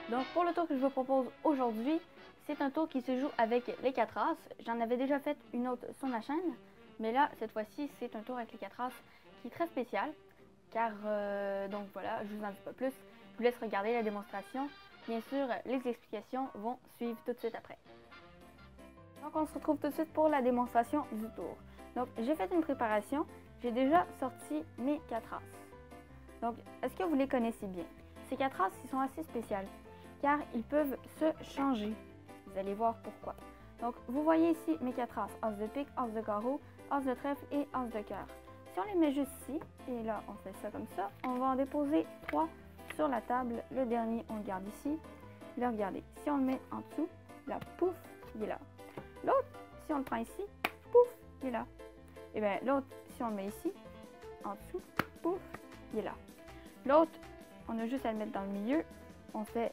Donc pour le tour que je vous propose aujourd'hui, c'est un tour qui se joue avec les 4 As. J'en avais déjà fait une autre sur ma chaîne, mais là, cette fois-ci, c'est un tour avec les 4 As qui est très spécial, car donc voilà, je vous en dis pas plus, je vous laisse regarder la démonstration. Bien sûr, les explications vont suivre tout de suite après. Donc on se retrouve tout de suite pour la démonstration du tour. Donc j'ai fait une préparation, j'ai déjà sorti mes 4 As. Donc est-ce que vous les connaissez bien? Ces 4 As, ils sont assez spéciaux, car ils peuvent se changer. Vous allez voir pourquoi. Donc, vous voyez ici mes 4 As. As de pique, As de carreau, As de trèfle et As de cœur. Si on les met juste ici, et là, on fait ça comme ça, on va en déposer 3 sur la table. Le dernier, on le garde ici. Là, regardez, si on le met en dessous, là, pouf, il est là. L'autre, si on le prend ici, pouf, il est là. Et bien, l'autre, si on le met ici, en dessous, pouf, il est là. L'autre, on a juste à le mettre dans le milieu. On fait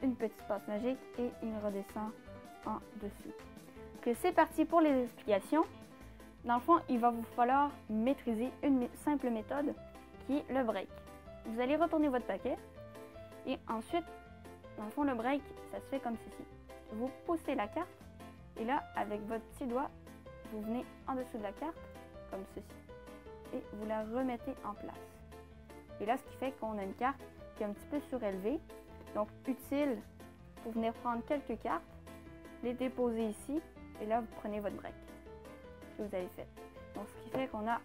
une petite passe magique et il redescend en dessous. Que c'est parti pour les explications. Dans le fond, il va vous falloir maîtriser une simple méthode qui est le break. Vous allez retourner votre paquet et ensuite, dans le fond, le break, ça se fait comme ceci. Vous poussez la carte et là, avec votre petit doigt, vous venez en dessous de la carte comme ceci et vous la remettez en place. Et là, ce qui fait qu'on a une carte qui est un petit peu surélevée. Donc, utile pour venir prendre quelques cartes, les déposer ici, et là, vous prenez votre break que vous avez fait. Donc, ce qui fait qu'on a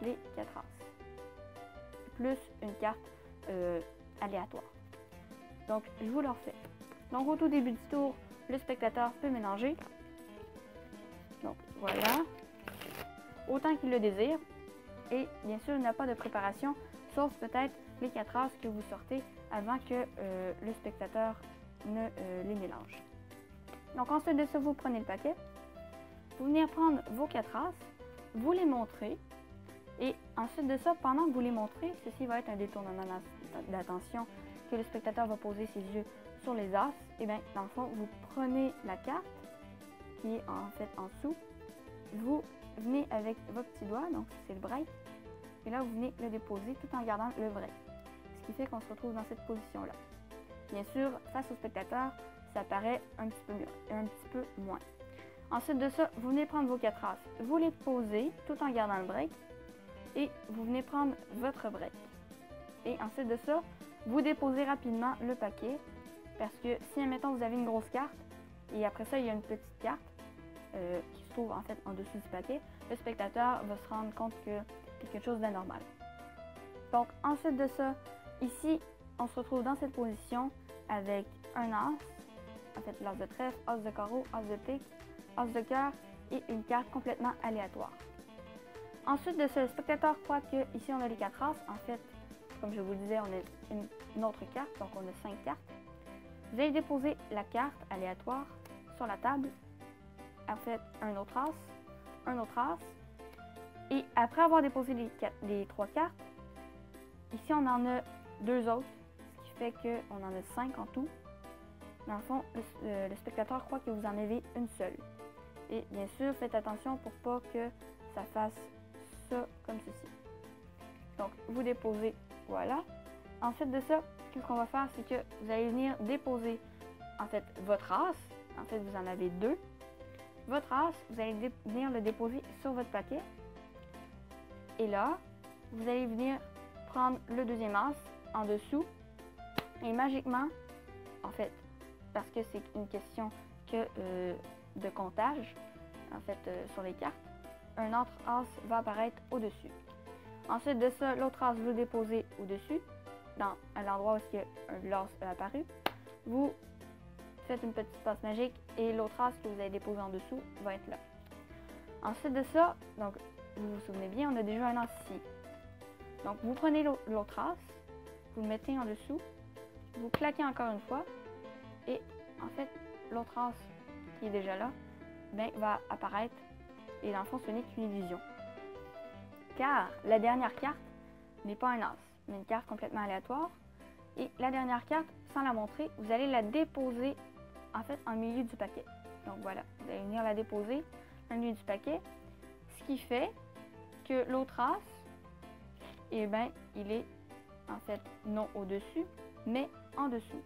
les 4 As, plus une carte aléatoire. Donc, je vous le refais. Donc, au tout début du tour, le spectateur peut mélanger. Donc, voilà. Autant qu'il le désire. Et bien sûr, il n'y a pas de préparation, sauf peut-être les 4 As que vous sortez avant que le spectateur ne les mélange. Donc ensuite de ça, vous prenez le paquet, vous venez prendre vos 4 As, vous les montrez, et ensuite de ça, pendant que vous les montrez, ceci va être un détournement d'attention que le spectateur va poser ses yeux sur les As. Et bien, dans le fond, vous prenez la carte qui est en fait en dessous, vous venez avec votre petit doigt, donc c'est le break, et là vous venez le déposer tout en gardant le break. Ce qui fait qu'on se retrouve dans cette position-là. Bien sûr, face au spectateur, ça paraît un petit peu mieux, un petit peu moins. Ensuite de ça, vous venez prendre vos 4 As, vous les posez tout en gardant le break et vous venez prendre votre break. Et ensuite de ça, vous déposez rapidement le paquet parce que si, admettons, vous avez une grosse carte et après ça, il y a une petite carte qui se trouve en fait en dessous du paquet, le spectateur va se rendre compte que c'est quelque chose d'anormal. Donc, ensuite de ça, ici, on se retrouve dans cette position avec un As, en fait l'As de trèfle, As de carreau, As de pique, As de cœur et une carte complètement aléatoire. Ensuite de ce, le spectateur croit que ici on a les 4 As. En fait, comme je vous le disais, on a une autre carte, donc on a 5 cartes. Vous allez déposer la carte aléatoire sur la table. En fait, un autre As. Et après avoir déposé les 3 cartes, ici on en a 2 autres, ce qui fait qu'on en a 5 en tout. Dans le fond, le spectateur croit que vous en avez une seule. Et bien sûr, faites attention pour pas que ça fasse ça comme ceci. Donc, vous déposez, voilà. Ensuite de ça, ce qu'on va faire, c'est que vous allez venir déposer, en fait, votre As. En fait, vous en avez 2. Votre As, vous allez venir le déposer sur votre paquet. Et là, vous allez venir prendre le deuxième As en dessous. Et magiquement, en fait, parce que c'est une question de comptage, en fait, sur les cartes, un autre As va apparaître au-dessus. Ensuite de ça, l'autre As, vous le déposez au-dessus, à l'endroit où l'As a apparu. Vous faites une petite passe magique et l'autre As que vous avez déposé en dessous va être là. Ensuite de ça, donc, vous vous souvenez bien, on a déjà un As ici. Donc, vous prenez l'autre As, vous le mettez en dessous, vous claquez encore une fois, et en fait, l'autre As qui est déjà là, ben, va apparaître, et dans le fond, ce n'est qu'une illusion. Car la dernière carte n'est pas un As, mais une carte complètement aléatoire. Et la dernière carte, sans la montrer, vous allez la déposer, en fait, en milieu du paquet. Donc voilà, vous allez venir la déposer en milieu du paquet, ce qui fait que l'autre As, eh bien, il est en fait non au-dessus, mais en dessous.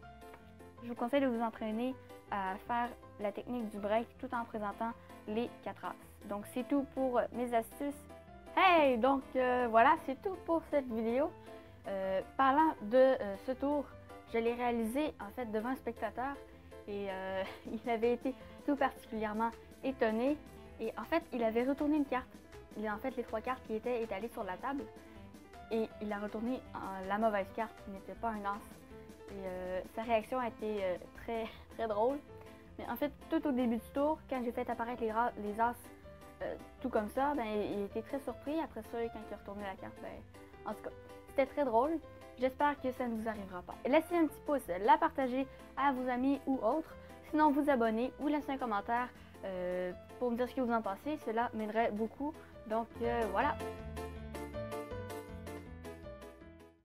je vous conseille de vous entraîner à faire la technique du break tout en présentant les 4 As. Donc c'est tout pour mes astuces. Hey! Donc voilà, c'est tout pour cette vidéo. Parlant de ce tour, je l'ai réalisé en fait devant un spectateur et il avait été tout particulièrement étonné. Et en fait, il avait retourné une carte. En fait, les 3 cartes qui étaient étalées sur la table. Et il a retourné la mauvaise carte qui n'était pas un As. Et sa réaction a été très drôle. Mais en fait, tout au début du tour, quand j'ai fait apparaître les As tout comme ça, ben, il était très surpris. Après ça, quand il a retourné la carte, ben, en tout cas, c'était très drôle. J'espère que ça ne vous arrivera pas. Laissez un petit pouce, la partager à vos amis ou autres. Sinon, vous abonner ou laisser un commentaire pour me dire ce que vous en pensez. Cela m'aiderait beaucoup. Donc voilà.